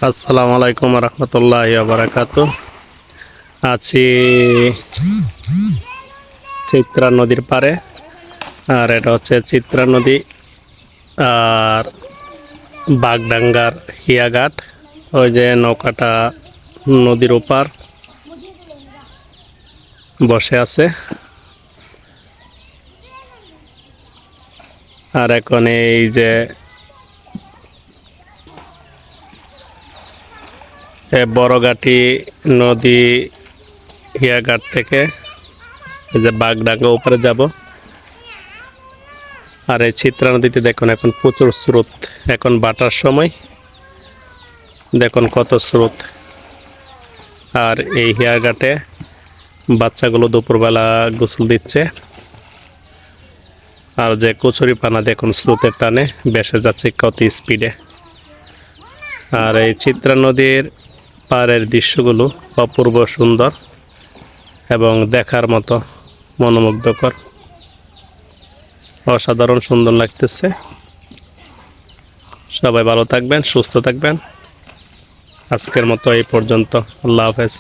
আসসালামু আলাইকুম রহমতুল্লাহি ওয়া বারাকাতুহু। আছি চিত্রা নদীর পাড়ে, আর এটা হচ্ছে চিত্রা নদী আর বাগডাঙ্গার হিয়াঘাট। ওই যে নৌকাটা নদীর ওপার বসে আছে। আর এখন এই যে বড়গাটি নদী হিয়াঘাট থেকে এই যে বাগডাঙ্গা ওপারে যাব। আর এই চিত্রা নদীতে দেখুন এখন প্রচুর স্রোত, এখন বাটার সময়, দেখুন কত স্রোত। আর এই হিয়াঘাটে বাচ্চাগুলো দুপুরবেলা গোসল দিচ্ছে। আর যে কচুরি পানা দেখুন স্রোতের টানে ভেসে যাচ্ছে কত স্পিডে। আর এই চিত্রা নদীর পাড়ের দৃশ্যগুলো অপূর্ব সুন্দর এবং দেখার মতো মনোমুগ্ধকর, অসাধারণ সুন্দর লাগতেছে। সবাই ভালো থাকবেন, সুস্থ থাকবেন। আজকের মতো এই পর্যন্ত। আল্লাহ হাফেজ।